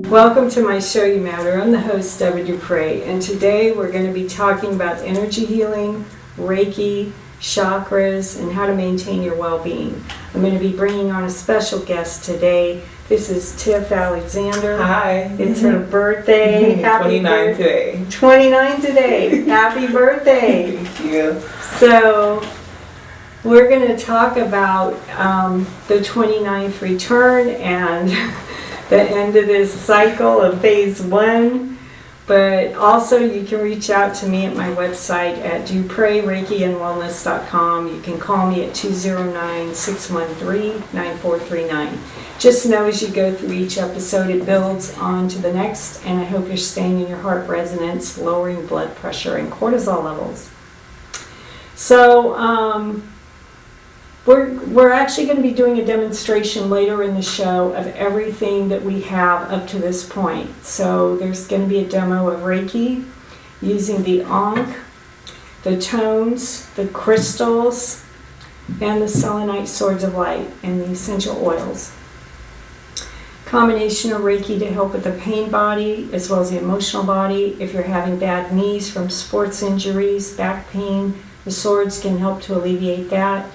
Welcome to my show, You Matter. I'm the host, Deborah Dupre, and today we're going to be talking about energy healing, Reiki, chakras, and how to maintain your well-being. I'm going to be bringing on a special guest today. This is Tiff Alexander. Hi. It's her birthday. Happy 29 today. 29 today. Happy birthday. Thank you. So, we're going to talk about the 29th return and the end of this cycle of phase 1. But also you can reach out to me at my website at duprereikiandwellness.com. You can call me at 209-613-9439. Just know as you go through each episode it builds on to the next, and I hope you're staying in your heart resonance, lowering blood pressure and cortisol levels. So we're actually going to be doing a demonstration later in the show of everything that we have up to this point. So there's going to be a demo of Reiki using the Ankh, the tones, the crystals, and the selenite swords of light and the essential oils. Combination of Reiki to help with the pain body as well as the emotional body. If you're having bad knees from sports injuries, back pain, the swords can help to alleviate that.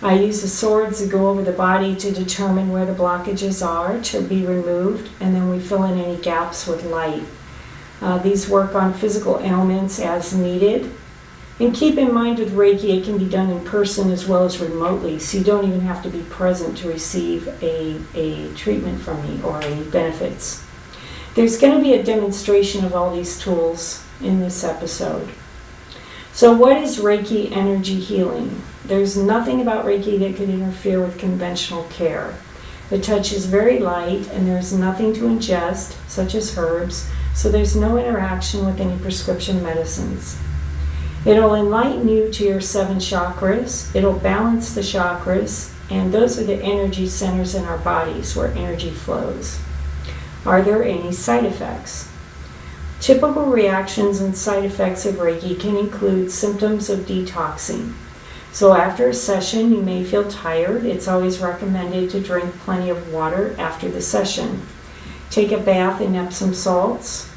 I use the swords to go over the body to determine where the blockages are to be removed, and then we fill in any gaps with light. These work on physical ailments as needed. And keep in mind with Reiki, it can be done in person as well as remotely, so you don't even have to be present to receive a treatment from me or any benefits. There's going to be a demonstration of all these tools in this episode. So what is Reiki energy healing? There's nothing about Reiki that could interfere with conventional care. The touch is very light and there's nothing to ingest, such as herbs, so there's no interaction with any prescription medicines. It'll enlighten you to your 7 chakras, it'll balance the chakras, and those are the energy centers in our bodies where energy flows. Are there any side effects? Typical reactions and side effects of Reiki can include symptoms of detoxing. So after a session, you may feel tired. It's always recommended to drink plenty of water after the session. Take a bath in Epsom salts.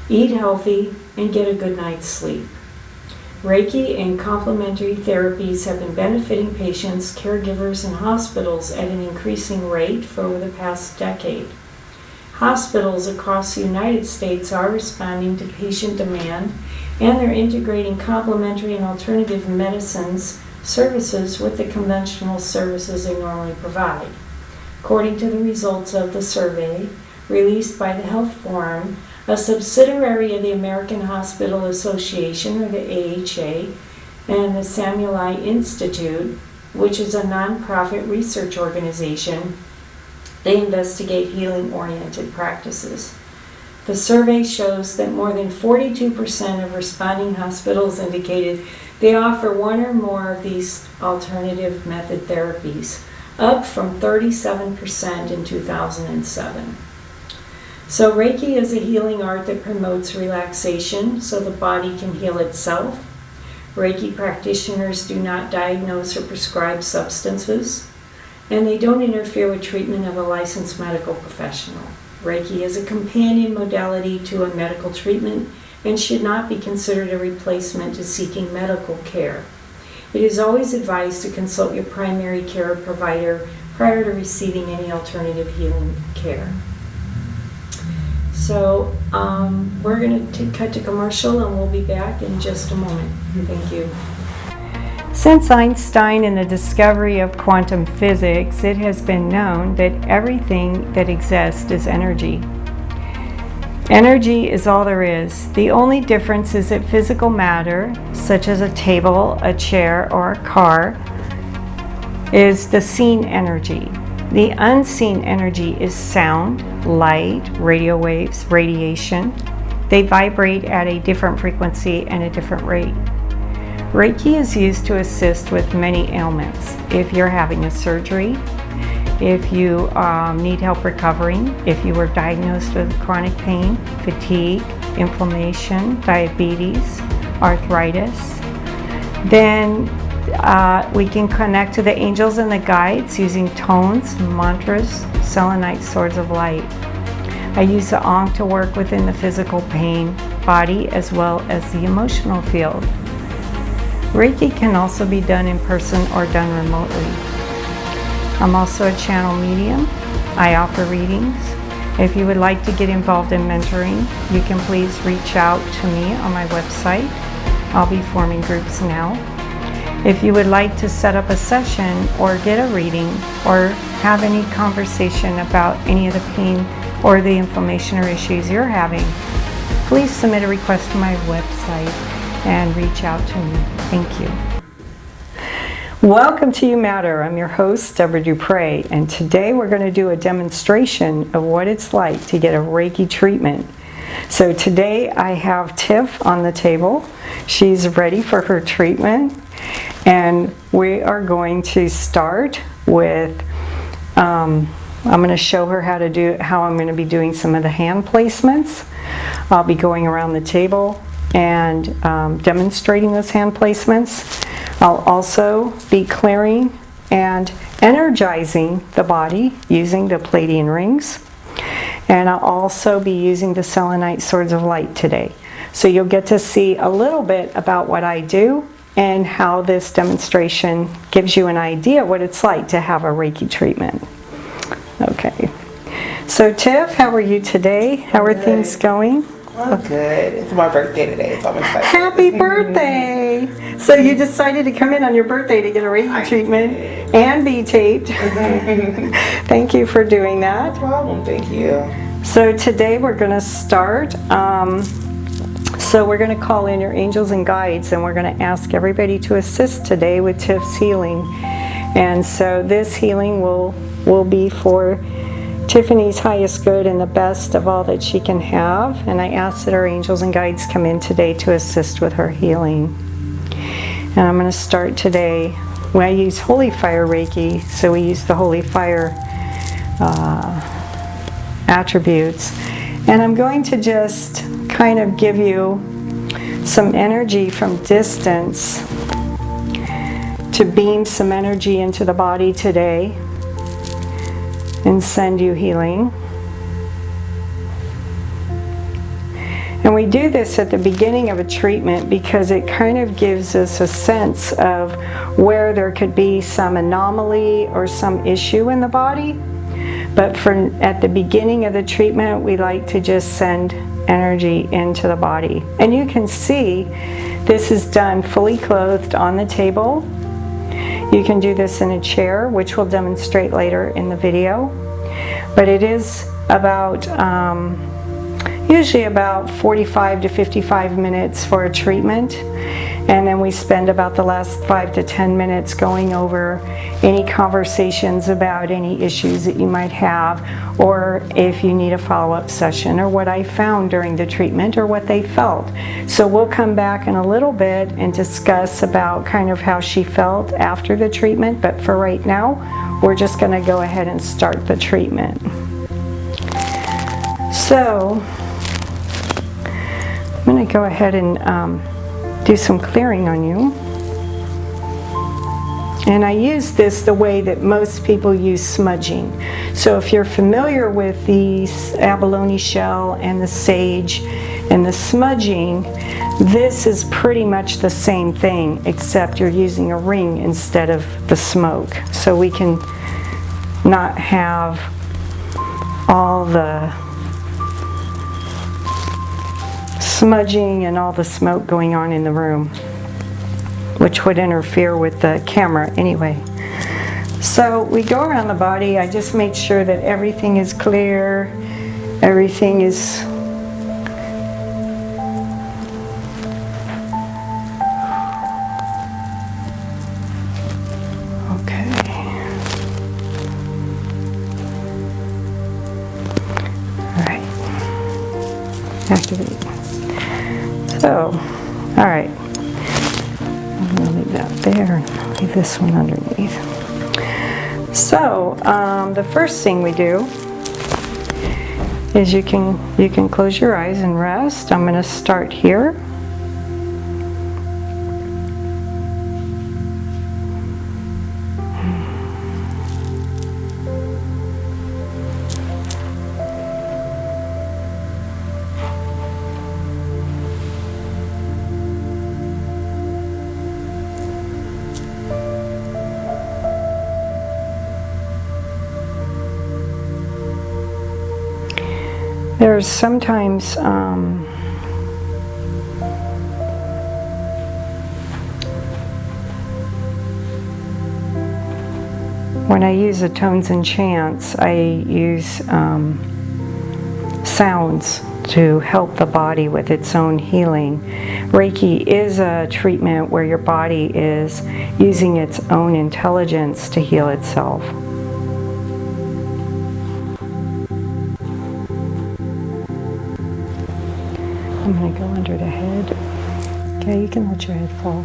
Eat healthy and get a good night's sleep. Reiki and complementary therapies have been benefiting patients, caregivers, and hospitals at an increasing rate for over the past decade. Hospitals across the United States are responding to patient demand, and they're integrating complementary and alternative medicines services with the conventional services they normally provide. According to the results of the survey released by the Health Forum, a subsidiary of the American Hospital Association, or the AHA, and the Samuel I Institute, which is a nonprofit research organization, they investigate healing-oriented practices. The survey shows that more than 42% of responding hospitals indicated they offer one or more of these alternative method therapies, up from 37% in 2007. So Reiki is a healing art that promotes relaxation so the body can heal itself. Reiki practitioners do not diagnose or prescribe substances, and they don't interfere with treatment of a licensed medical professional. Reiki is a companion modality to a medical treatment and should not be considered a replacement to seeking medical care. It is always advised to consult your primary care provider prior to receiving any alternative healing care. So we're going to cut to commercial and we'll be back in just a moment. Thank you. Since Einstein and the discovery of quantum physics, it has been known that everything that exists is energy. Energy is all there is. The only difference is that physical matter, such as a table, a chair, or a car, is the seen energy. The unseen energy is sound, light, radio waves, radiation. They vibrate at a different frequency and a different rate. Reiki is used to assist with many ailments. If you're having a surgery, if you need help recovering, if you were diagnosed with chronic pain, fatigue, inflammation, diabetes, arthritis, then we can connect to the angels and the guides using tones, mantras, selenite swords of light. I use the Ankh to work within the physical pain body as well as the emotional field. Reiki can also be done in person or done remotely. I'm also a channel medium. I offer readings. If you would like to get involved in mentoring, you can please reach out to me on my website. I'll be forming groups now. If you would like to set up a session or get a reading or have any conversation about any of the pain or the inflammation or issues you're having, please submit a request to my website and reach out to me. Thank you. Welcome to You Matter. I'm your host, Deborah Dupre, and today we're going to do a demonstration of what it's like to get a Reiki treatment. So today I have Tiff on the table. She's ready for her treatment, and we are going to start with I'm going to show her how I'm going to be doing some of the hand placements. I'll be going around the table and demonstrating those hand placements. I'll also be clearing and energizing the body using the Palladian rings. And I'll also be using the selenite swords of light today. So you'll get to see a little bit about what I do and how this demonstration gives you an idea what it's like to have a Reiki treatment. Okay. So Tiff, how are you today? How are things going? I'm good. It's my birthday today, so I'm excited. Happy birthday! So you decided to come in on your birthday to get a Reiki treatment and be taped. Thank you for doing that. No problem, thank you. So today we're going to start. So we're going to call in your angels and guides, and we're going to ask everybody to assist today with Tiff's healing. And so this healing will be for Tiffany's highest good and the best of all that she can have. And I ask that our angels and guides come in today to assist with her healing. And I'm going to start today. I use Holy Fire Reiki, so we use the Holy Fire attributes. And I'm going to just kind of give you some energy from distance to beam some energy into the body today and send you healing. And we do this at the beginning of a treatment because it kind of gives us a sense of where there could be some anomaly or some issue in the body. But at the beginning of the treatment, we like to just send energy into the body. And you can see this is done fully clothed on the table. You can do this in a chair, which we'll demonstrate later in the video. But it is about, usually about 45 to 55 minutes for a treatment. And then we spend about the last 5 to 10 minutes going over any conversations about any issues that you might have, or if you need a follow-up session, or what I found during the treatment, or what they felt. So we'll come back in a little bit and discuss about kind of how she felt after the treatment, but for right now, we're just going to go ahead and start the treatment. So I'm going to go ahead and do some clearing on you. And I use this the way that most people use smudging. So if you're familiar with the abalone shell and the sage and the smudging, this is pretty much the same thing, except you're using a ring instead of the smoke. So we can not have all the smudging and all the smoke going on in the room, which would interfere with the camera anyway. So we go around the body. I just make sure that everything is clear, everything is okay. All right. Activate. So, all right. I'm going to leave that there and leave this one underneath. So, the first thing we do is you can close your eyes and rest. I'm going to start here. There's sometimes when I use the tones and chants, I use sounds to help the body with its own healing. Reiki is a treatment where your body is using its own intelligence to heal itself. I'm going to go under the head. Okay, you can let your head fall.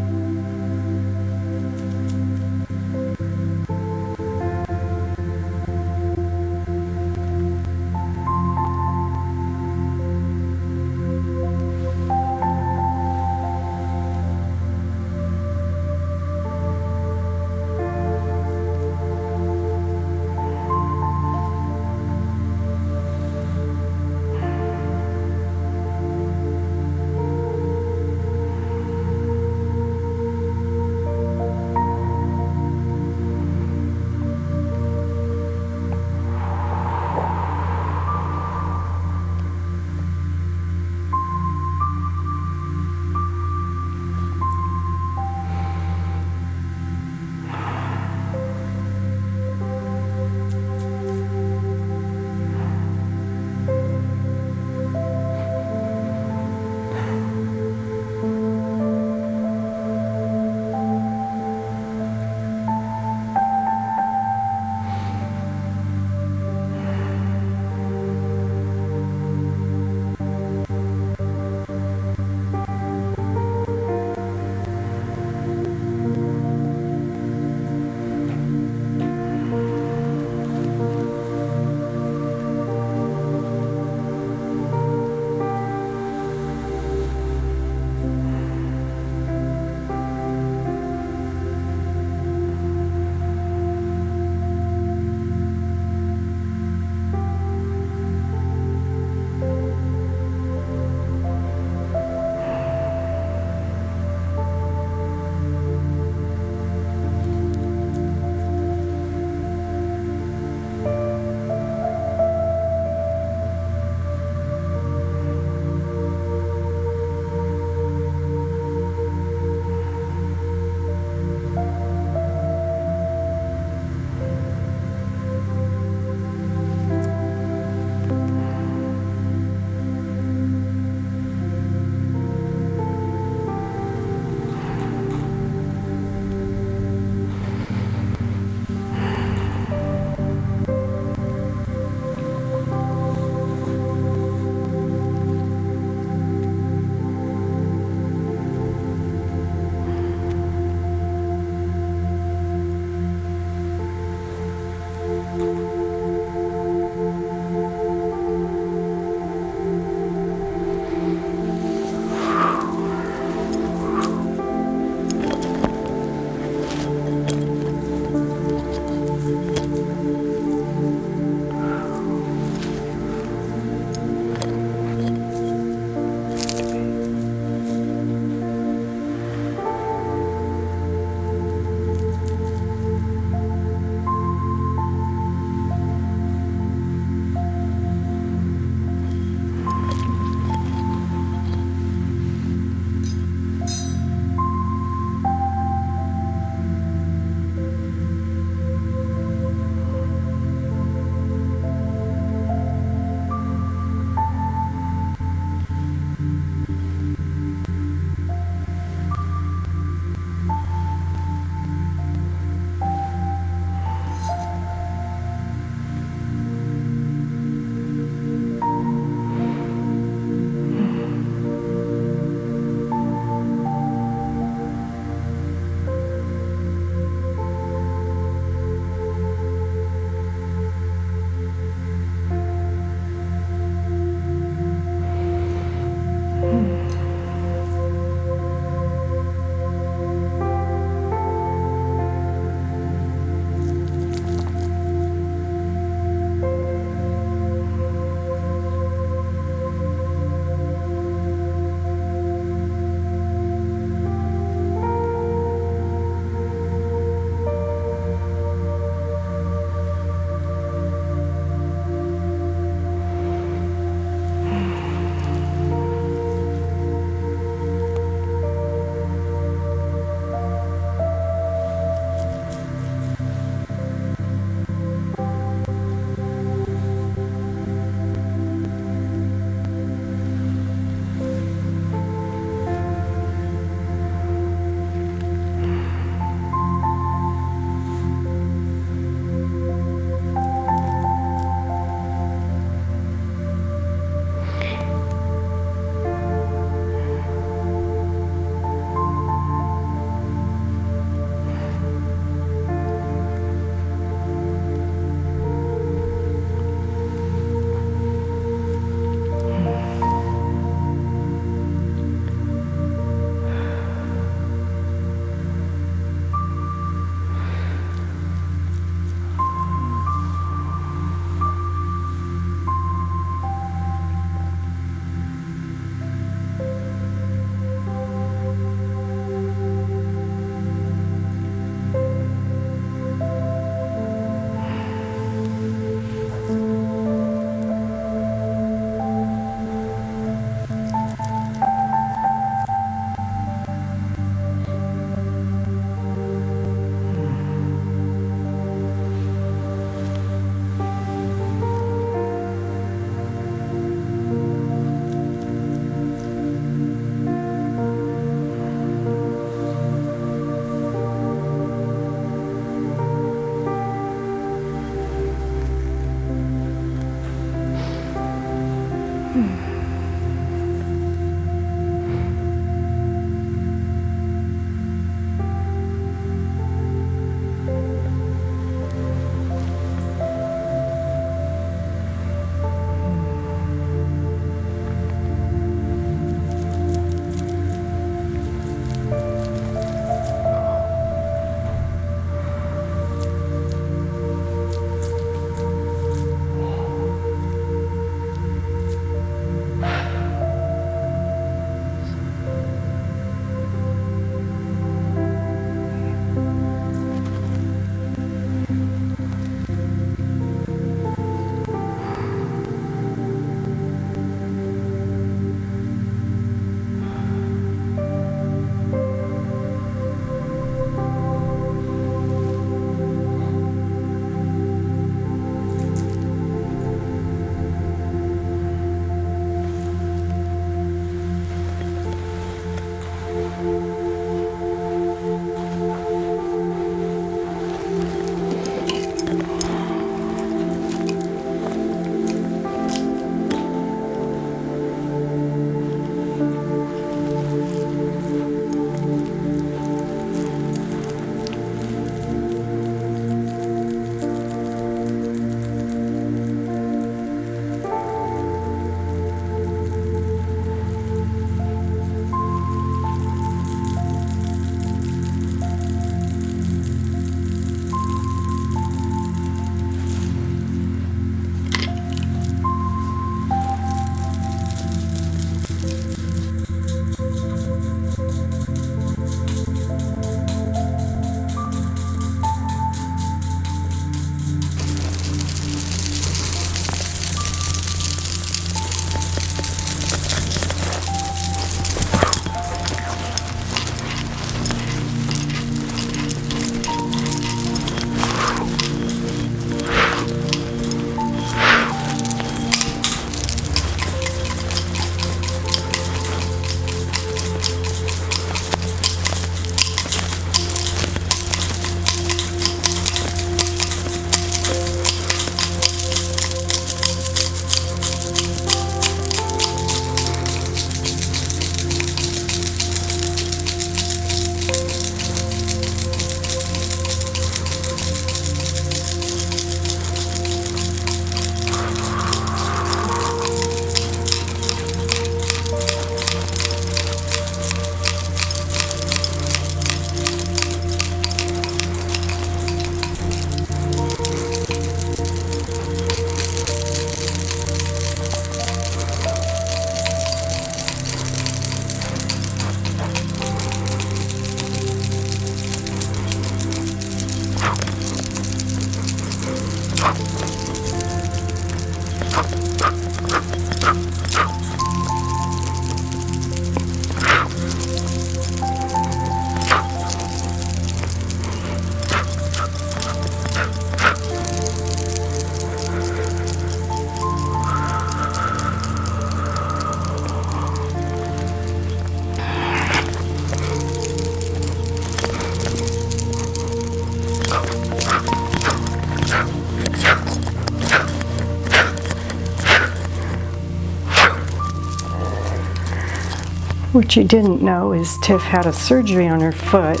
What you didn't know is Tiff had a surgery on her foot,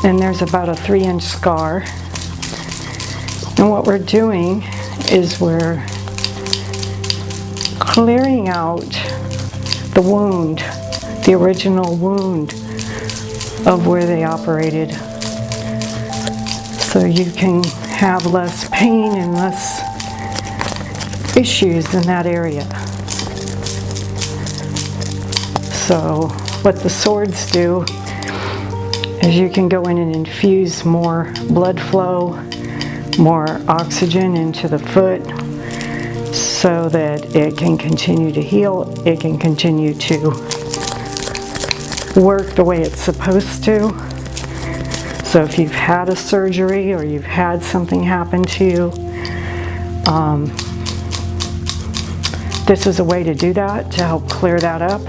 and there's about a 3-inch scar. And what we're doing is we're clearing out the wound, the original wound of where they operated, so you can have less pain and less issues in that area. So what the swords do is you can go in and infuse more blood flow, more oxygen into the foot, so that it can continue to heal, it can continue to work the way it's supposed to. So if you've had a surgery or you've had something happen to you, this is a way to do that, to help clear that up.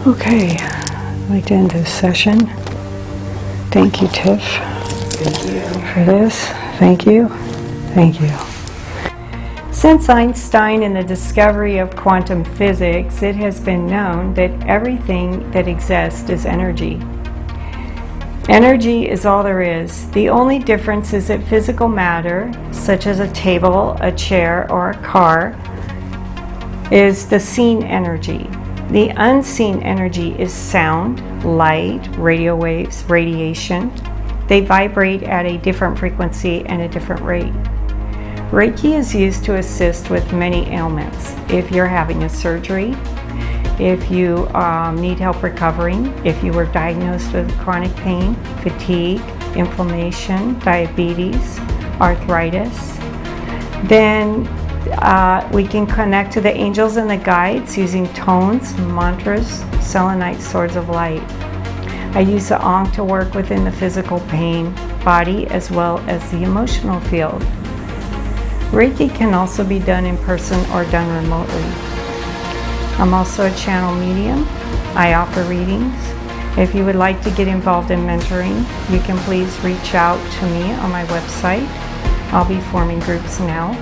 Okay, I'd like to end this session. Thank you, Tiff, Thank you. for this. Thank you. Thank you. Since Einstein and the discovery of quantum physics, it has been known that everything that exists is energy. Energy is all there is. The only difference is that physical matter, such as a table, a chair, or a car, is the seen energy. The unseen energy is sound, light, radio waves, radiation. They vibrate at a different frequency and a different rate. Reiki is used to assist with many ailments. If you're having a surgery, if you need help recovering, if you were diagnosed with chronic pain, fatigue, inflammation, diabetes, arthritis, then we can connect to the angels and the guides using tones, mantras, selenite swords of light. I use the Ankh to work within the physical pain, body, as well as the emotional field. Reiki can also be done in person or done remotely. I'm also a channel medium. I offer readings. If you would like to get involved in mentoring, you can please reach out to me on my website. I'll be forming groups now.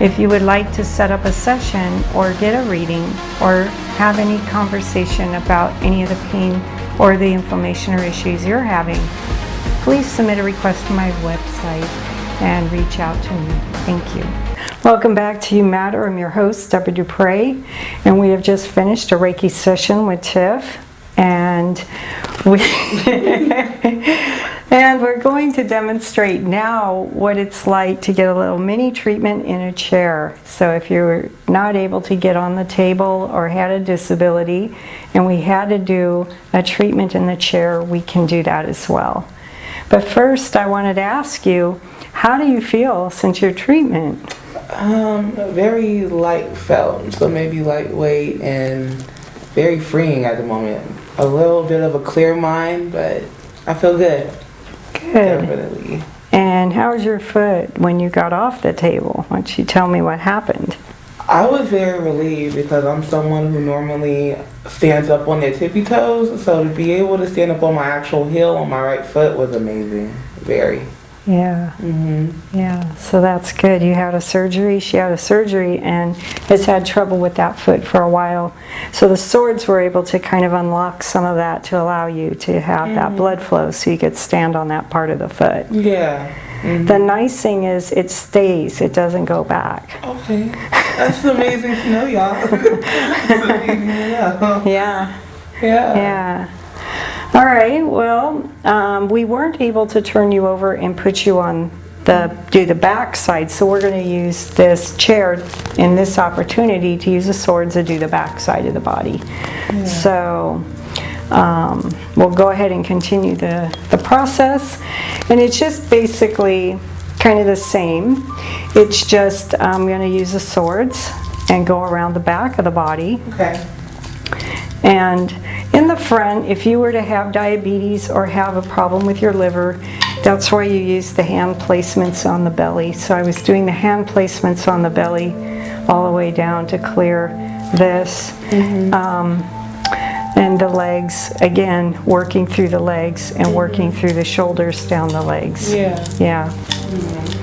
If you would like to set up a session or get a reading or have any conversation about any of the pain or the inflammation or issues you're having, please submit a request to my website and reach out to me. Thank you. Welcome back to You Matter. I'm your host, Deborah Dupre, and we have just finished a Reiki session with Tiff, and we're going to demonstrate now what it's like to get a little mini treatment in a chair. So if you're not able to get on the table or had a disability and we had to do a treatment in the chair, we can do that as well. But first, I wanted to ask you, how do you feel since your treatment? Very light felt, so maybe lightweight and very freeing at the moment. A little bit of a clear mind, but I feel good. Good. Definitely. And how was your foot when you got off the table? Why don't you tell me what happened? I was very relieved because I'm someone who normally stands up on their tippy toes, so to be able to stand up on my actual heel on my right foot was amazing. Very. Yeah. Mm-hmm. Yeah, so that's good. You had a surgery, she had a surgery, and has had trouble with that foot for a while. So the swords were able to kind of unlock some of that to allow you to have that blood flow so you could stand on that part of the foot. Yeah. Mm-hmm. The nice thing is it stays, it doesn't go back. Okay. That's amazing to know, y'all. That's amazing to know. Yeah. Yeah. Yeah. All right, well, we weren't able to turn you over and put you on do the back side, so we're going to use this chair in this opportunity to use the swords to do the back side of the body. Yeah. So we'll go ahead and continue the process, and it's just basically kind of the same. It's just I'm going to use the swords and go around the back of the body. Okay. And in the front, if you were to have diabetes or have a problem with your liver, that's why you use the hand placements on the belly. So I was doing the hand placements on the belly all the way down to clear this. Mm-hmm. And the legs, again, working through the legs and working through the shoulders down the legs. Yeah. Yeah. Mm-hmm.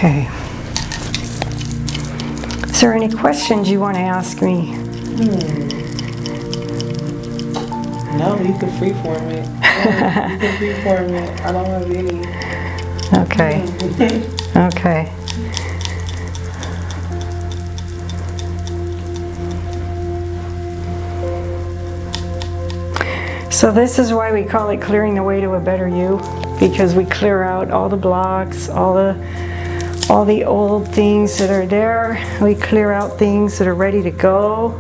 Okay. Is there any questions you want to ask me? No, you can freeform it. Yeah, you can freeform it. I don't have any. Okay. Okay. So this is why we call it clearing the way to a better you, because we clear out all the blocks, all the old things that are there. We clear out things that are ready to go.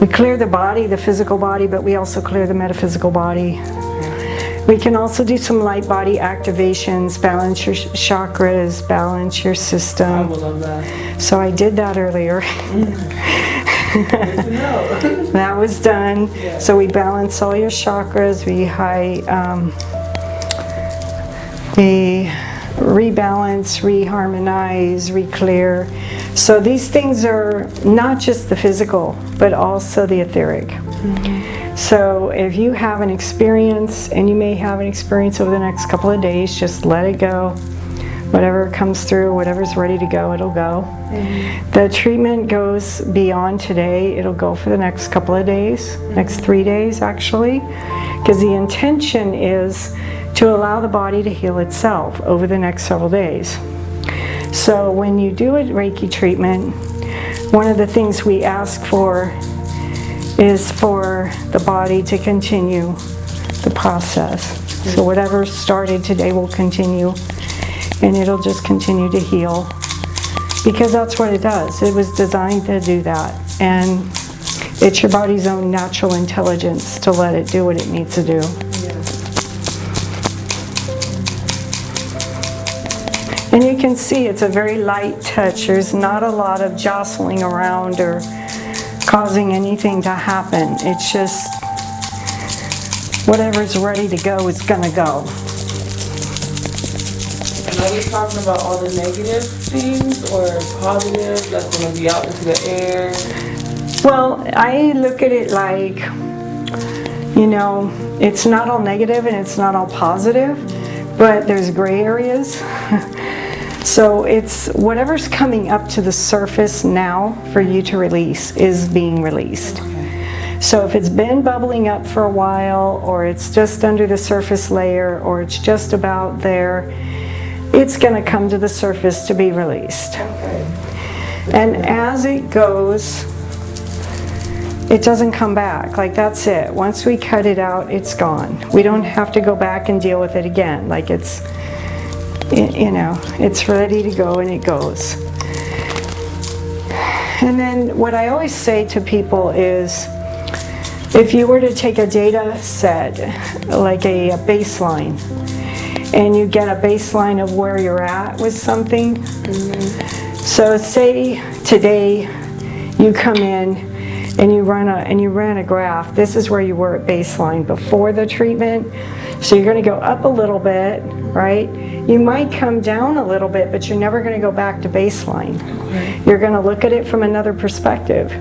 We clear the body, the physical body, but we also clear the metaphysical body. We can also do some light body activations, balance your chakras, balance your system. I would love that. So I did that earlier. That was done. Yeah. So we balance all your chakras. We rebalance, reharmonize, reclear. So these things are not just the physical, but also the etheric. So if you have an experience, and you may have an experience over the next couple of days, just let it go. Whatever comes through, whatever's ready to go, it'll go. The treatment goes beyond today. It'll go for the next couple of days, next 3 days actually, because the intention is to allow the body to heal itself over the next several days. So when you do a Reiki treatment, one of the things we ask for is for the body to continue the process. So whatever started today will continue, and it'll just continue to heal, because that's what it does. It was designed to do that, and it's your body's own natural intelligence to let it do what it needs to do. And you can see it's a very light touch. There's not a lot of jostling around or causing anything to happen. It's just whatever's ready to go is gonna go. And are we talking about all the negative things or positive that's going to be out into the air? Well, I look at it like, it's not all negative and it's not all positive, but there's gray areas. So it's whatever's coming up to the surface now for you to release is being released. Okay. So if it's been bubbling up for a while, or it's just under the surface layer, or it's just about there, it's going to come to the surface to be released. Okay. And as it goes, it doesn't come back. Like, that's it. Once we cut it out, it's gone. We don't have to go back and deal with it again. Like, it's ready to go, and it goes. And then what I always say to people is, if you were to take a data set, like a baseline, and you get a baseline of where you're at with something. So say today you come in and you ran a graph. This is where you were at baseline before the treatment. So you're going to go up a little bit, right? You might come down a little bit, but you're never going to go back to baseline. Okay. You're going to look at it from another perspective.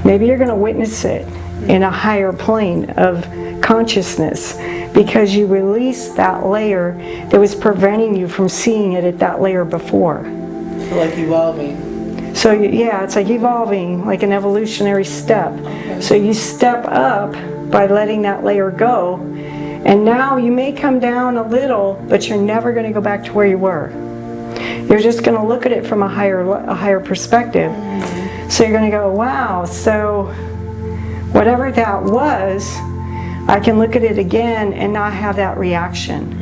Maybe you're going to witness it in a higher plane of consciousness, because you released that layer that was preventing you from seeing it at that layer before. So like evolving. So yeah, it's like evolving, like an evolutionary step. Okay. So you step up by letting that layer go, and now you may come down a little, but you're never going to go back to where you were. You're just going to look at it from a higher perspective. So you're going to go, wow, so whatever that was, I can look at it again and not have that reaction.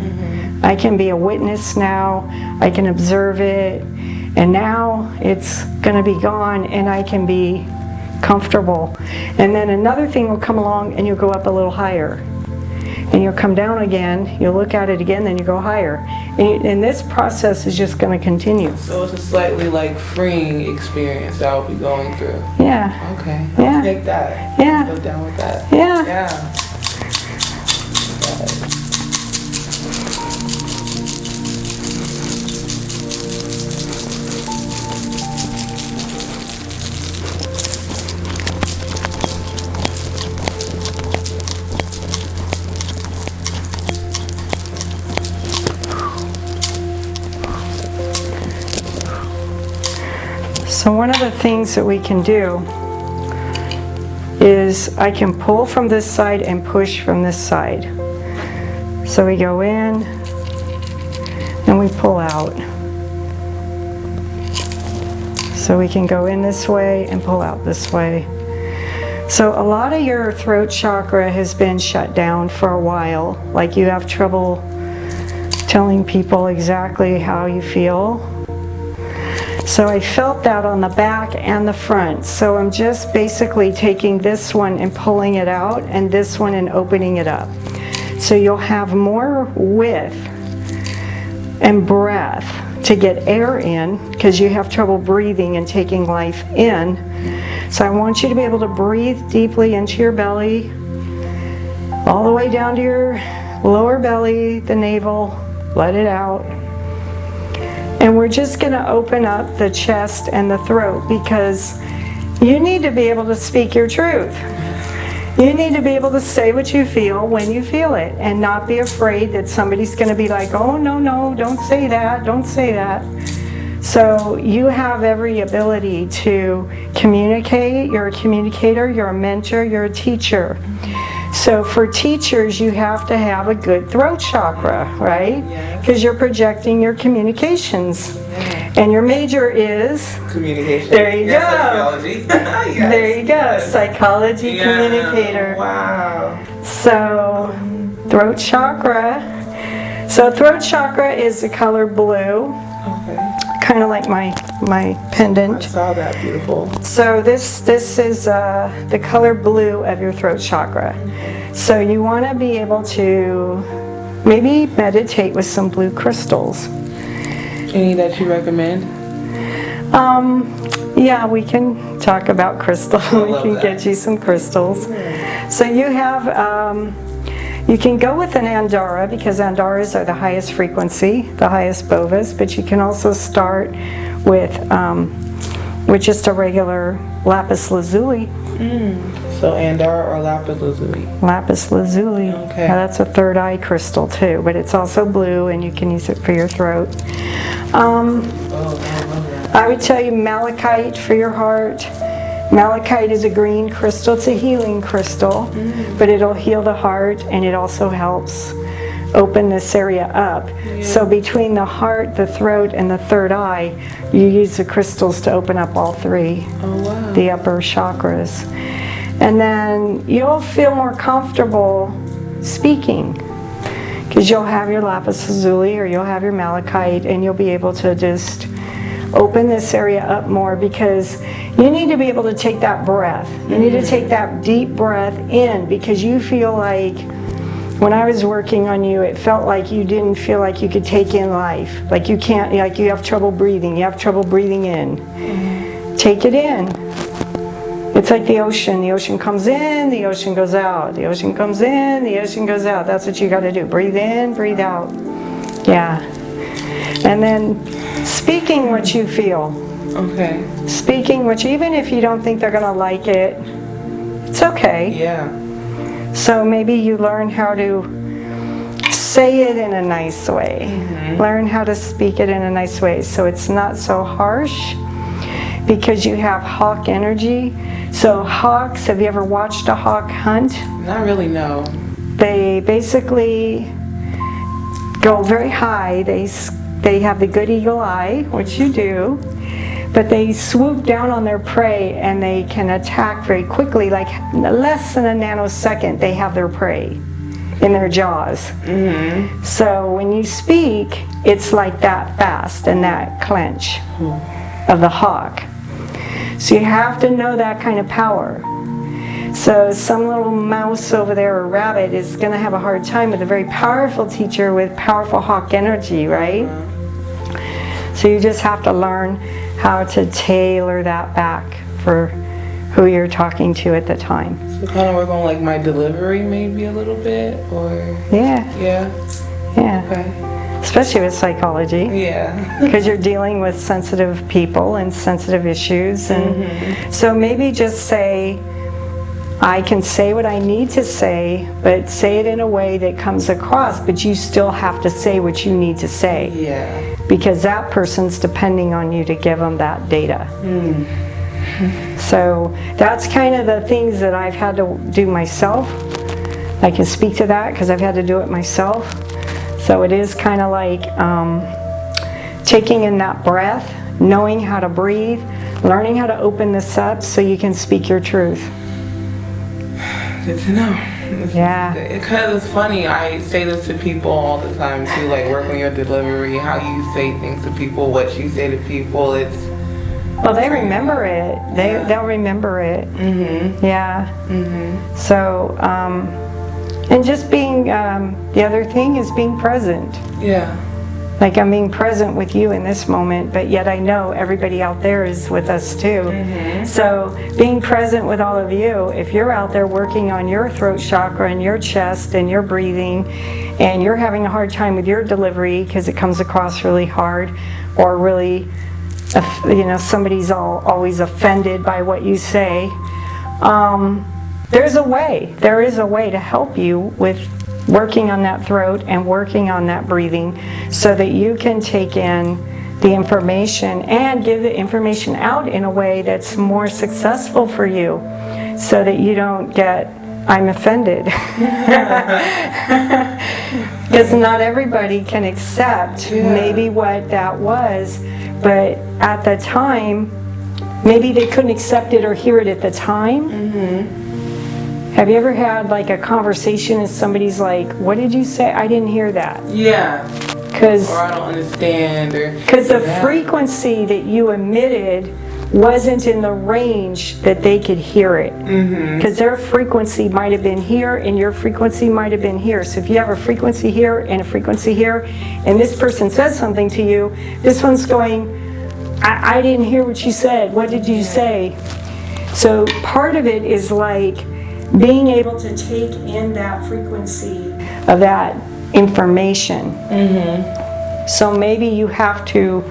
I can be a witness now, I can observe it, and now it's going to be gone, and I can be comfortable. And then another thing will come along, and you'll go up a little higher. And you'll come down again, you'll look at it again, then you go higher. And this process is just going to continue. So it's a slightly like freeing experience that I'll be going through. Yeah. Okay. Yeah. I'll take that. Yeah. Go down with that. Yeah. Yeah. So one of the things that we can do is I can pull from this side and push from this side. So we go in and we pull out. So we can go in this way and pull out this way. So a lot of your throat chakra has been shut down for a while. Like you have trouble telling people exactly how you feel. So I felt that on the back and the front. So I'm just basically taking this one and pulling it out, and this one and opening it up. So you'll have more width and breath to get air in, because you have trouble breathing and taking life in. So I want you to be able to breathe deeply into your belly, all the way down to your lower belly, the navel, let it out. And we're just going to open up the chest and the throat, because you need to be able to speak your truth. You need to be able to say what you feel when you feel it, and not be afraid that somebody's going to be like, oh, no, don't say that, don't say that. So you have every ability to communicate. You're a communicator, you're a mentor, you're a teacher. So for teachers, you have to have a good throat chakra, right? Because you're projecting your communications. And your major is? Communication. There you go. Psychology. Yes. There you go. Psychology communicator. Wow. So, throat chakra. So throat chakra is the color blue. Okay. Kind of like my pendant. I saw that, beautiful. So this is the color blue of your throat chakra. So you want to be able to maybe meditate with some blue crystals. Any that you recommend? Yeah, we can talk about crystals. We can get you some crystals. So you have, you can go with an Andara, because Andaras are the highest frequency, the highest bovas, but you can also start with just a regular lapis lazuli. So Andara or lapis lazuli? Lapis lazuli. Okay. Now that's a third eye crystal too, but it's also blue, and you can use it for your throat. I love that. I would tell you malachite for your heart. Malachite is a green crystal. It's a healing crystal, but it'll heal the heart, and it also helps open this area up. So between the heart, the throat, and the third eye, you use the crystals to open up all three, the upper chakras. And then you'll feel more comfortable speaking, because you'll have your lapis lazuli or you'll have your malachite, and you'll be able to just open this area up more, because you need to be able to take that breath. You need to take that deep breath in, because you feel like, when I was working on you, it felt like you didn't feel like you could take in life. Like you can't, like you have trouble breathing. You have trouble breathing in. Take it in. It's like the ocean. The ocean comes in, the ocean goes out. The ocean comes in, the ocean goes out. That's what you got to do. Breathe in, breathe out. Yeah. And then speaking what you feel. Okay. Speaking what, even if you don't think they're going to like it, it's okay. Yeah. So maybe you learn how to say it in a nice way. Learn how to speak it in a nice way, so it's not so harsh, because you have hawk energy. So hawks, have you ever watched a hawk hunt? Not really, no. They basically go very high. They have the good eagle eye, which you do, but they swoop down on their prey, and they can attack very quickly, like less than a nanosecond they have their prey in their jaws. So when you speak, it's like that fast and that clench of the hawk. So you have to know that kind of power. So some little mouse over there or rabbit is going to have a hard time with a very powerful teacher with powerful hawk energy, right? So you just have to learn how to tailor that back for who you're talking to at the time. So kind of work on like my delivery maybe a little bit, or? Yeah. Okay. Especially with psychology. Yeah. Because you're dealing with sensitive people and sensitive issues. And so maybe just say, I can say what I need to say, but say it in a way that comes across, but you still have to say what you need to say. Yeah. because that person's depending on you to give them that data. So that's kind of the things that I've had to do myself. I can speak to that because I've had to do it myself. So it is kind of like taking in that breath, knowing how to breathe, learning how to open this up so you can speak your truth. Good to know. Yeah. Because it's funny, I say this to people all the time too, like work on your delivery, how you say things to people, what you say to people. Well, they remember it. They'll remember it. Yeah. So, and just being, the other thing is being present. Yeah. Like I'm being present with you in this moment, but yet I know everybody out there is with us too. So being present with all of you, if you're out there working on your throat chakra and your chest and your breathing, and you're having a hard time with your delivery because it comes across really hard, or really, somebody's always offended by what you say, there is a way to help you with working on that throat and working on that breathing so that you can take in the information and give the information out in a way that's more successful for you so that you don't get, I'm offended. Because not everybody can accept maybe what that was, but at the time, maybe they couldn't accept it or hear it at the time. Have you ever had like a conversation and somebody's like, what did you say? I didn't hear that. Yeah. Or I don't understand. Because the frequency that you emitted wasn't in the range that they could hear it. Because their frequency might have been here and your frequency might have been here. So if you have a frequency here and a frequency here, and this person says something to you, this one's going, I didn't hear what you said. What did you say? So part of it is like being able to take in that frequency of that information. So maybe you have to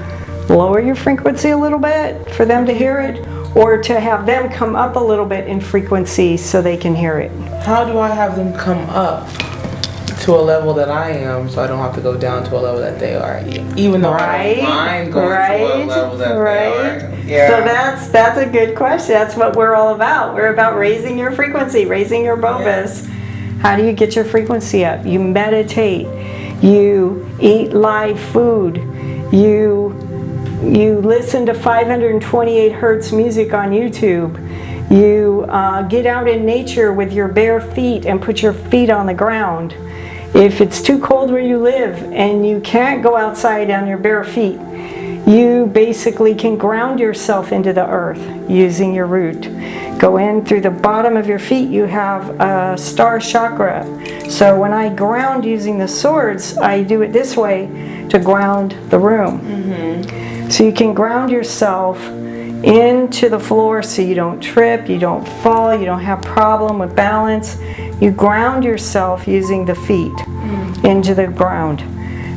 lower your frequency a little bit for them to hear it, or to have them come up a little bit in frequency so they can hear it. How do I have them come up to a level that I am so I don't have to go down to a level that they are? Even though I don't mind going to a level that they are. Yeah. So that's a good question. That's what we're all about. We're about raising your frequency, raising your Bobus. How do you get your frequency up? You meditate. You eat live food. You listen to 528 hertz music on YouTube. You get out in nature with your bare feet and put your feet on the ground. If it's too cold where you live and you can't go outside on your bare feet, you basically can ground yourself into the earth using your root. Go in through the bottom of your feet, you have a star chakra. So when I ground using the swords, I do it this way to ground the room. So you can ground yourself into the floor so you don't trip, you don't fall, you don't have problem with balance. You ground yourself using the feet into the ground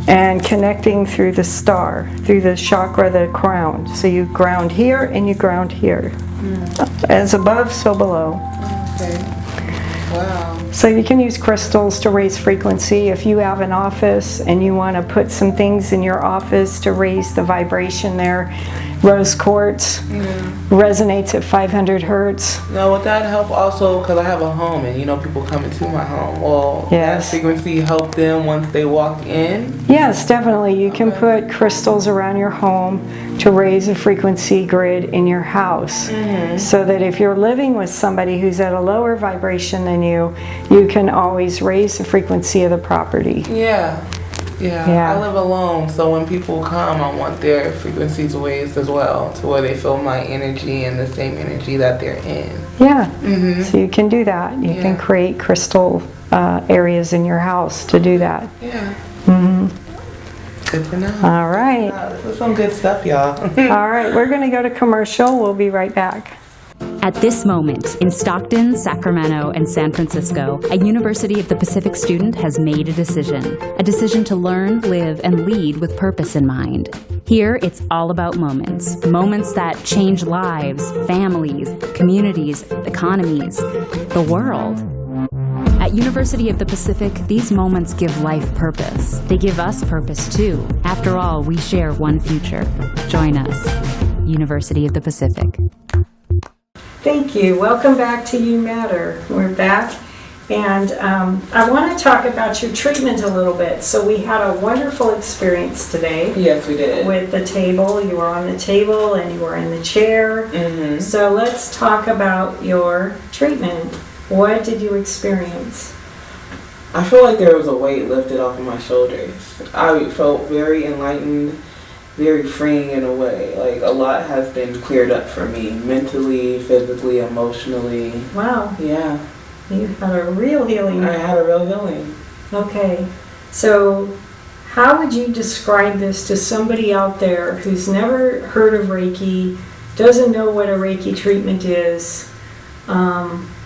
and connecting through the star, through the chakra, the crown. So you ground here and you ground here. As above, so below. Okay. Wow. So you can use crystals to raise frequency. If you have an office and you want to put some things in your office to raise the vibration there, rose quartz resonates at 500 hertz. Now, would that help also, because I have a home and people come into my home, will that frequency help them once they walk in? Yes, definitely. You can put crystals around your home to raise a frequency grid in your house, so that if you're living with somebody who's at a lower vibration than you can always raise the frequency of the property. Yeah. I live alone, so when people come, I want their frequencies raised as well, to where they feel my energy and the same energy that they're in. So you can do that. You can create crystal areas in your house to do that. Good to know. All right. This is some good stuff, y'all. All right, we're going to go to commercial. We'll be right back. At this moment, in Stockton, Sacramento, and San Francisco, a University of the Pacific student has made a decision to learn, live, and lead with purpose in mind. Here, it's all about moments that change lives, families, communities, economies, the world. At University of the Pacific, these moments give life purpose. They give us purpose too. After all, we share one future. Join us. University of the Pacific. Thank you. Welcome back to You Matter. We're back. And I want to talk about your treatment a little bit. So we had a wonderful experience today. Yes, we did. With the table. You were on the table and you were in the chair. Mm-hmm. So let's talk about your treatment. What did you experience? I feel like there was a weight lifted off of my shoulders. I felt very enlightened, very freeing in a way. Like a lot has been cleared up for me, mentally, physically, emotionally. Wow. Yeah. You had a real healing. I had a real healing. Okay. So how would you describe this to somebody out there who's never heard of Reiki, doesn't know what a Reiki treatment is?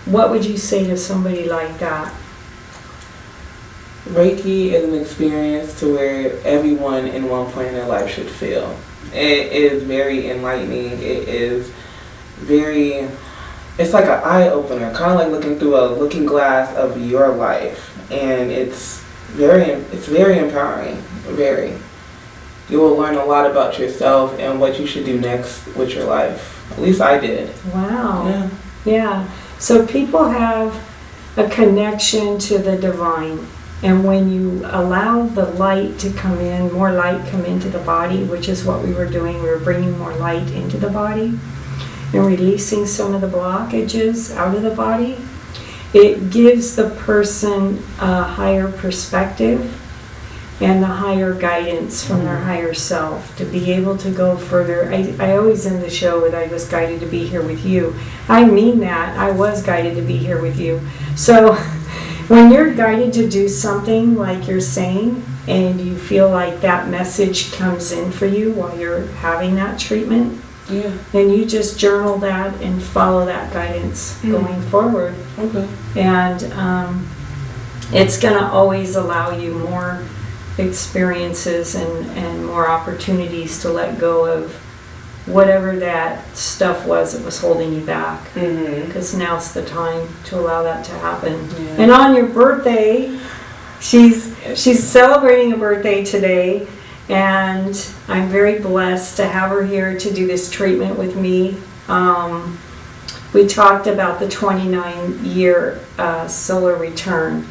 What would you say to somebody like that? Reiki is an experience to where everyone in one point in their life should feel. It is very enlightening. It is very... It's like an eye-opener, kind of like looking through a looking glass of your life. And it's very empowering, very. You will learn a lot about yourself and what you should do next with your life. At least I did. Wow. Yeah. Yeah. So people have a connection to the divine. And when you allow the light to come in, more light come into the body, which is what we were doing. We were bringing more light into the body and releasing some of the blockages out of the body. It gives the person a higher perspective and the higher guidance from their higher self to be able to go further. I always end the show with, I was guided to be here with you. I mean that. I was guided to be here with you. So when you're guided to do something like you're saying, and you feel like that message comes in for you while you're having that treatment, Yeah. then you just journal that and follow that guidance going forward. Okay. And it's going to always allow you more experiences and more opportunities to let go of whatever that stuff was that was holding you back. Because now's the time to allow that to happen. Yeah. And on your birthday, she's celebrating a birthday today. And I'm very blessed to have her here to do this treatment with me. We talked about the 29-year solar return.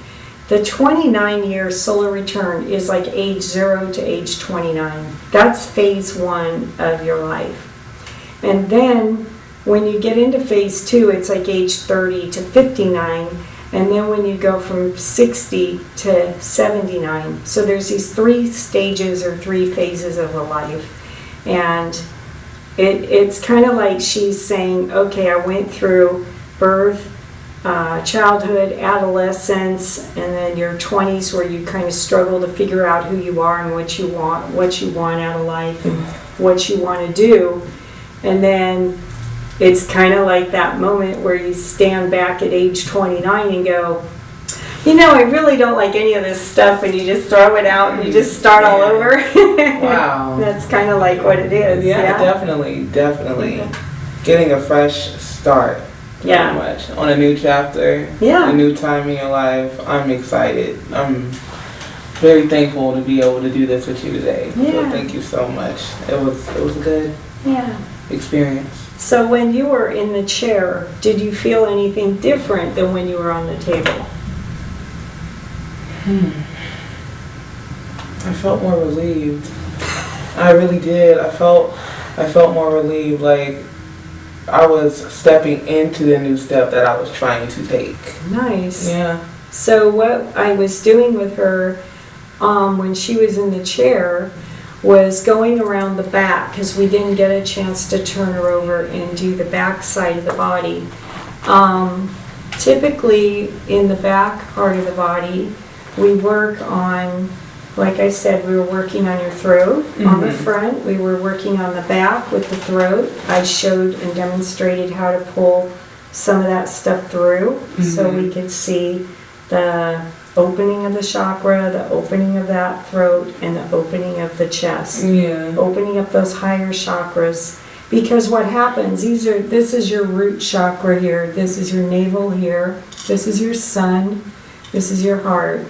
The 29-year solar return is like age 0 to age 29. That's phase 1 of your life. And then when you get into phase 2, it's like age 30 to 59. And then when you go from 60 to 79. So there's these 3 stages or 3 phases of a life. And it's kind of like she's saying, okay, I went through birth, childhood, adolescence, and then your 20s where you kind of struggle to figure out who you are and what you want out of life and what you want to do. And then it's kind of like that moment where you stand back at age 29 and go, you know, I really don't like any of this stuff, and you just throw it out and you just start all over. Wow. That's kind of like what it is. Yeah, definitely. Getting a fresh start. Yeah. Pretty much. On a new chapter. Yeah. A new time in your life. I'm excited. I'm very thankful to be able to do this with you today. Yeah. So thank you so much. It was a good experience. So when you were in the chair, did you feel anything different than when you were on the table? I felt more relieved. I really did. I felt more relieved, like I was stepping into the new step that I was trying to take. Nice. Yeah. So what I was doing with her when she was in the chair was going around the back, because we didn't get a chance to turn her over and do the back side of the body. Typically in the back part of the body, we work on, like I said, we were working on your throat on the front. We were working on the back with the throat. I showed and demonstrated how to pull some of that stuff through so we could see the opening of the chakra, the opening of that throat, and the opening of the chest. Yeah. Opening up those higher chakras. Because what happens, this is your root chakra here, this is your navel here, this is your sun, This is your heart.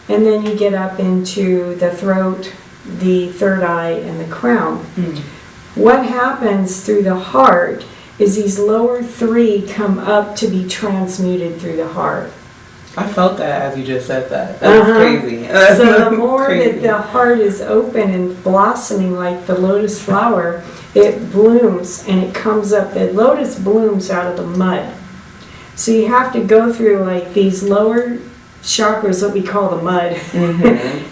And then you get up into the throat, the third eye, and the crown. What happens through the heart is these lower three come up to be transmuted through the heart. I felt that as you just said that. That's crazy. So the more that the heart is open and blossoming like the lotus flower, it blooms and it comes up. The lotus blooms out of the mud. So you have to go through like these lower chakras, what we call the mud,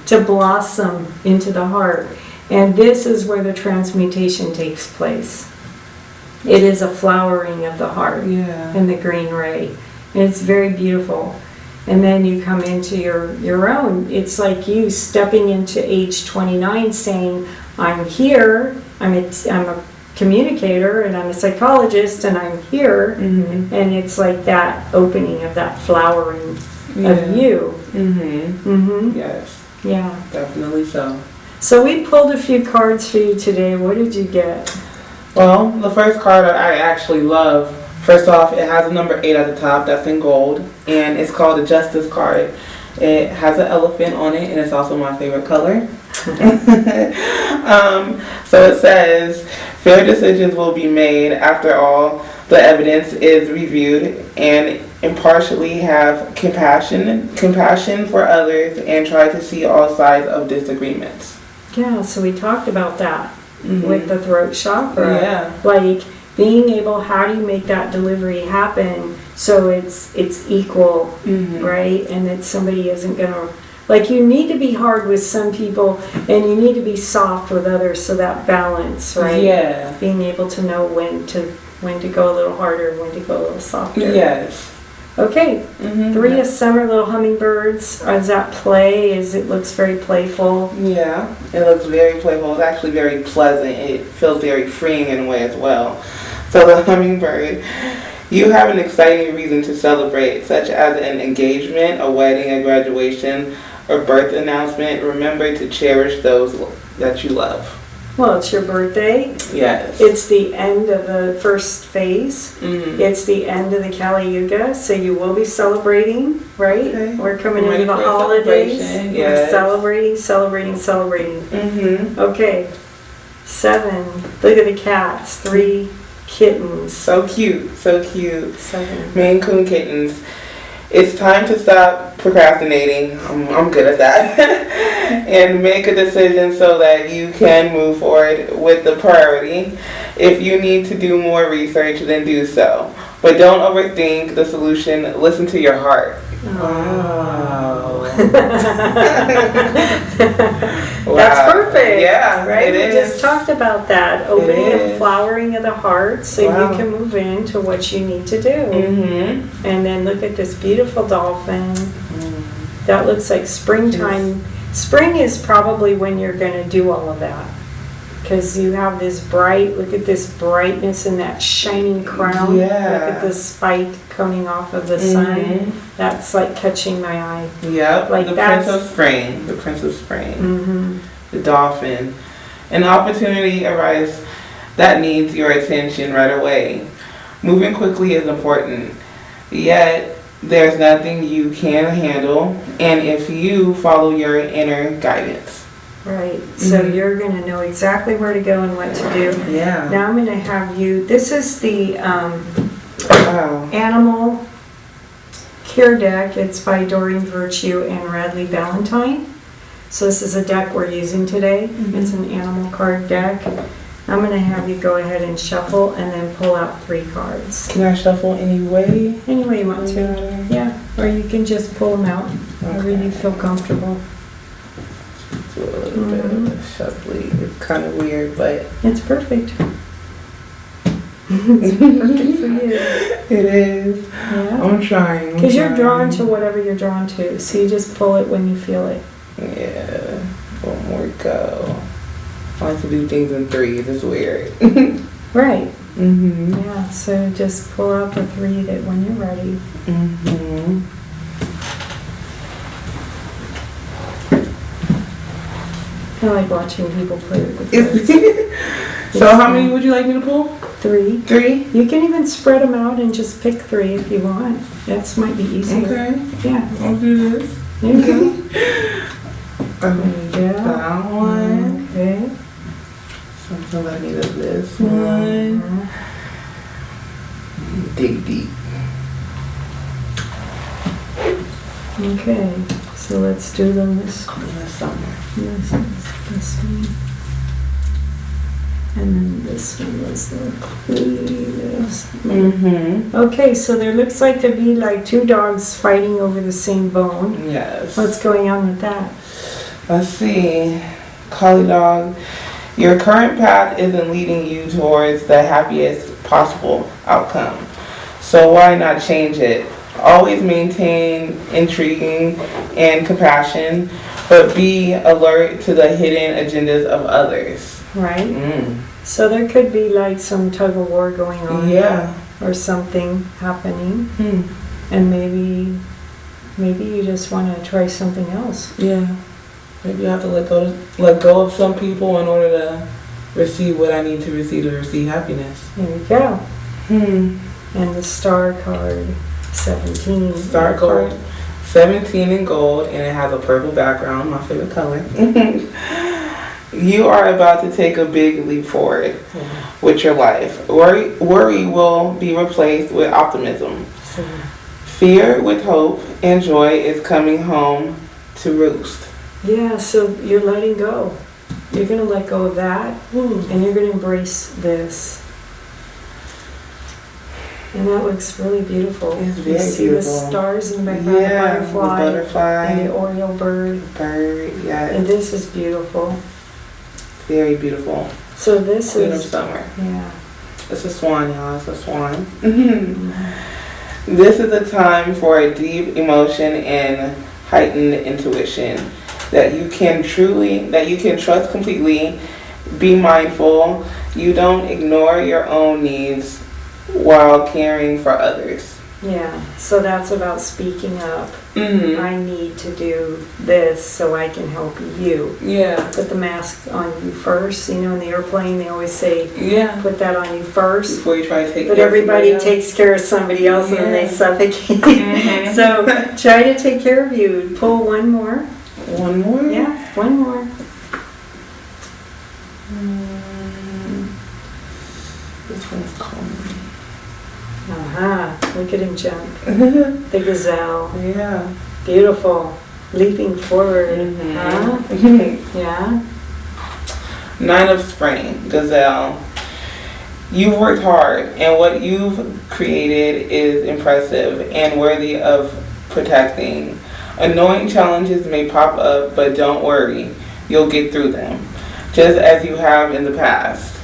to blossom into the heart. And this is where the transmutation takes place. It is a flowering of the heart in the green ray. And it's very beautiful. And then you come into your own. It's like you stepping into age 29 saying, I'm here, I'm a communicator, and I'm a psychologist, and I'm here. And it's like that opening of that flowering of you. Yes. Yeah. Definitely so. So we pulled a few cards for you today. What did you get? Well, the first card I actually love. First off, it has a number 8 at the top, that's in gold, and it's called the Justice card. It has an elephant on it, and it's also my favorite color. So it says, fair decisions will be made after all the evidence is reviewed, and impartially have compassion for others, and try to see all sides of disagreements. Yeah, so we talked about that with the throat chakra. Yeah. Like, being able, how do you make that delivery happen so it's equal, right? And that somebody isn't gonna, like, you need to be hard with some people and you need to be soft with others, so that balance, right? Yeah. Being able to know when to go a little harder and when to go a little softer. Yes. Okay, 3 of summer, little hummingbirds. Is that play? It looks very playful. Yeah, it looks very playful. It's actually very pleasant. It feels very freeing in a way as well. So the hummingbird, you have an exciting reason to celebrate, such as an engagement, a wedding, a graduation, or birth announcement. Remember to cherish those that you love. Well, it's your birthday. Yes. It's the end of the first phase. It's the end of the Kali Yuga, so you will be celebrating, right? Okay. We're coming Ready into the for a holidays. celebration, We're yes. celebrating. Okay, 7. Look at the cats. 3 kittens. So cute, so cute. 7. Maine Coon kittens. It's time to stop procrastinating. I'm good at that. And make a decision so that you can move forward with the priority. If you need to do more research, then do so. But don't overthink the solution. Listen to your heart. Wow. That's perfect. Yeah, right? it We is. just talked about that. Opening is. and flowering of the heart so you can move into what you need to do. And then look at this beautiful dolphin. That looks like springtime. Spring is probably when you're going to do all of that. Because you have this look at this brightness and that shining crown. Yeah. Look at this spike coming off of the sun. That's like catching my eye. Yep, Like the that's- Prince of Spring. The Prince of Spring. The dolphin. An opportunity arises that needs your attention right away. Moving quickly is important. Yet, there's nothing you can't handle, and if you follow your inner guidance. Right, so you're going to know exactly where to go and what to do. Yeah. Now I'm going to have you, this is the Wow. Animal Care deck. It's by Doreen Virtue and Radley Valentine. So this is a deck we're using today. It's an animal card deck. I'm going to have you go ahead and shuffle and then pull out 3 cards. Can I shuffle any way? Any way you want to. Yeah, or you can just pull them out wherever you feel comfortable. Do a little bit of a shuffling. It's kind of weird, but It's perfect. It's perfect for you. it is. Yeah. I'm trying. Because you're drawn to whatever you're drawn to, so you just pull it when you feel it. Yeah. One more go. I like to do things in 3s. It's weird. Right. Yeah, so just pull out the 3 that when you're ready. I like watching people play with the cards. So how many would you like me to pull? 3. 3? You can even spread them out and just pick 3 if you want. That might be easier. Okay. Yeah. I'll do this. There you go. There you go. That one. Okay. So let me do this one. Dig deep. Okay. So let's do them this In the summer. This one. And then this one was the this. Mm-hmm. Okay, so there looks like to be like 2 dogs fighting over the same bone. Yes. What's going on with that? Let's see. Collie dog. Your current path isn't leading you towards the happiest possible outcome. So why not change it? Always maintain intriguing and compassion, but be alert to the hidden agendas of others. Right? Mm. So there could be like some tug of war going on. Yeah. Or something happening. Hmm. And maybe you just want to try something else. Yeah. Maybe I have to let go of some people in order to receive what I need to receive happiness. There you go. Hmm. And the star card, 17. Star card, 17 in gold, and it has a purple background, my favorite color. You are about to take a big leap forward with your life. Worry will be replaced with optimism. Fear with hope, and joy is coming home to roost. Yeah, so you're letting go. You're going to let go of that, and you're going to embrace this. And that looks really beautiful. It's very you see beautiful. The stars in the background, Yeah, the butterfly, and the oriole bird. Bird, yeah. And this is beautiful. Very beautiful. So this Queen of is summer. Yeah. It's a swan, y'all. It's a swan. This is a time for a deep emotion and heightened intuition that you can trust completely. Be mindful. You don't ignore your own needs while caring for others. Yeah, so that's about speaking up. Mm-hmm. I need to do this so I can help you. Yeah. Put the mask on you first. You know, in the airplane, they always say, Yeah. put that on you first. Before you try to take But care of everybody somebody else. takes care of somebody else and then they Yeah. suffocate. Mhm. So try to take care of you. Pull one more. One more? Yeah, one more. This one's calm. Look at him jump. The gazelle. Yeah. Beautiful. Leaping forward. Huh? Yeah. 9 of spring, gazelle. You've worked hard, and what you've created is impressive and worthy of protecting. Annoying challenges may pop up, but don't worry. You'll get through them, just as you have in the past.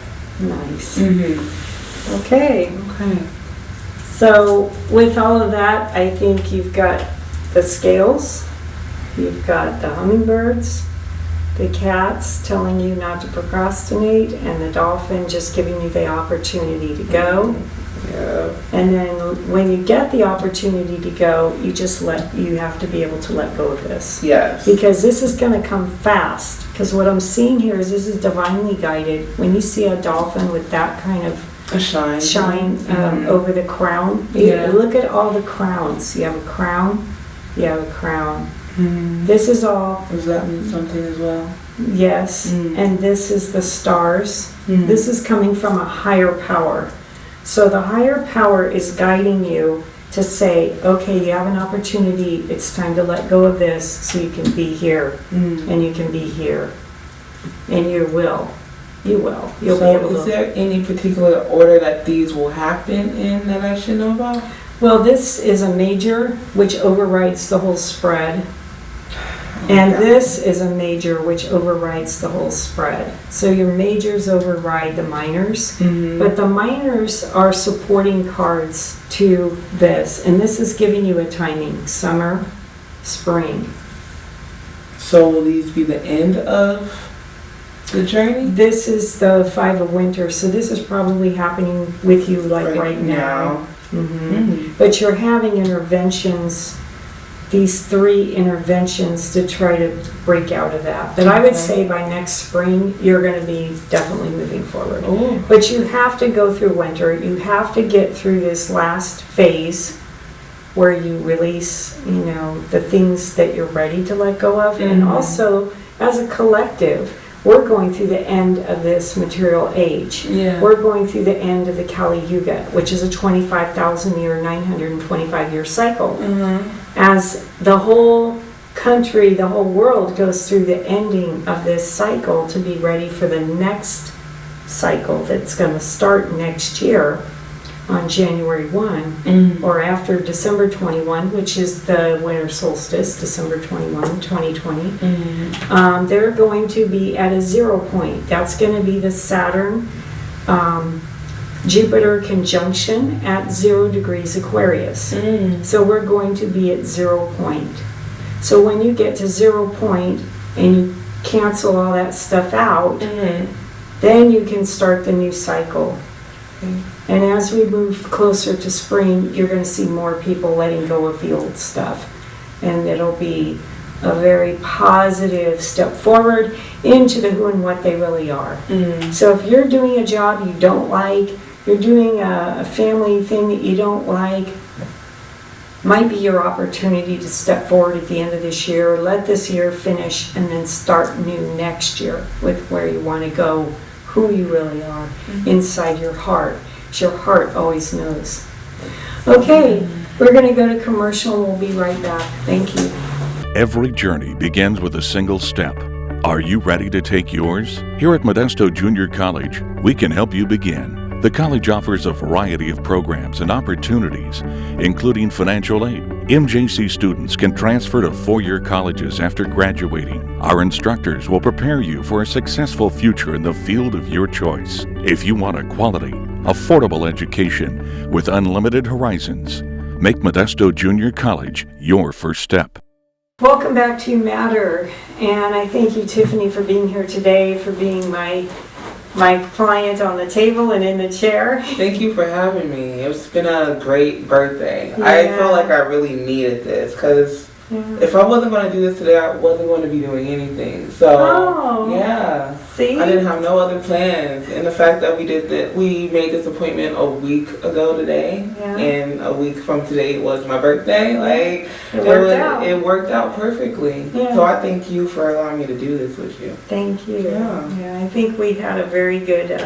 Nice. Mm-hmm. Okay. Okay. So with all of that, I think you've got the scales, you've got the hummingbirds, the cats telling you not to procrastinate, and the dolphin just giving you the opportunity to go. Yeah. And then when you get the opportunity to go, you have to be able to let go of this. Yes. Because this is going to come fast. Because what I'm seeing here is this is divinely guided. When you see a dolphin with that kind of A shine. over the crown. Yeah. Look at all the crowns. You have a crown, you have a crown. Mm. This is all, Does that mean something as well? yes, and this is the stars. This is coming from a higher power. So the higher power is guiding you to say, okay, you have an opportunity, it's time to let go of this so you can be here, and you can be here. And you will. You'll be able So is to. there any particular order that these will happen in that I should know about? Well, this is a major, which overrides the whole spread. And this is a major, which overrides the whole spread. So your majors override the minors, but the minors are supporting cards to this. And this is giving you a timing, summer, spring. So will these be the end of the journey? This is the 5 of winter, so this is probably happening with you like right now. But you're having interventions these 3 interventions to try to break out of that. But I would say by next spring, you're going to be definitely moving forward. Ooh. But you have to go through winter. You have to get through this last phase where you release, the things that you're ready to let go of. And also, as a collective, we're going through the end of this material age. Yeah. We're going through the end of the Kali Yuga, which is a 25,000 year, 925 year cycle. As the whole country, the whole world goes through the ending of this cycle to be ready for the next cycle that's going to start next year on January 1 or after December 21, which is the winter solstice, December 21, 2020. They're going to be at a 0 point. That's going to be the Saturn Jupiter conjunction at 0 degrees Aquarius. So we're going to be at 0 point. So when you get to 0 point and you cancel all that stuff out, then you can start the new cycle. And as we move closer to spring, you're going to see more people letting go of the old stuff. And it'll be a very positive step forward into the who and what they really are. So if you're doing a job you don't like, you're doing a family thing that you don't like, might be your opportunity to step forward at the end of this year, let this year finish, and then start new next year with where you want to go, who you really are inside your heart. Your heart always knows. Okay, we're going to go to commercial and we'll be right back. Thank you. Every journey begins with a single step. Are you ready to take yours? Here at Modesto Junior College, we can help you begin. The college offers a variety of programs and opportunities, including financial aid. MJC students can transfer to 4-year colleges after graduating. Our instructors will prepare you for a successful future in the field of your choice. If you want a quality, affordable education with unlimited horizons, make Modesto Junior College your first step. Welcome back to Matter, and I thank you, Tiffany, for being here today, for being my client on the table and in the chair. Thank you for having me. It's been a great birthday. Yeah. I felt like I really needed this because if I wasn't going to do this today, I wasn't going to be doing anything. So, yeah. See? I didn't have no other plans. And the fact that we made this appointment a week ago today, and a week from today was my birthday. Like, it worked out perfectly. Yeah. So I thank you for allowing me to do this with you. Thank you. Yeah. I think we had a very good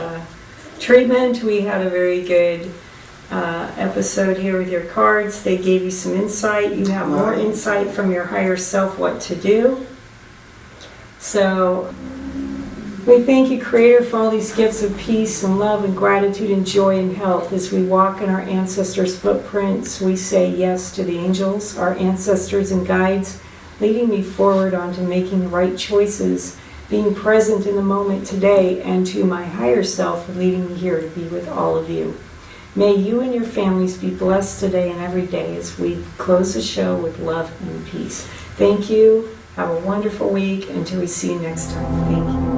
treatment. We had a very good episode here with your cards. They gave you some insight. You have more insight from your higher self what to do. So we thank you, Creator, for all these gifts of peace and love and gratitude and joy and health. As we walk in our ancestors' footprints, we say yes to the angels, our ancestors and guides, leading me forward onto making the right choices, being present in the moment today, and to my higher self, leading me here to be with all of you. May you and your families be blessed today and every day as we close the show with love and peace. Thank you. Have a wonderful week until we see you next time. Thank you.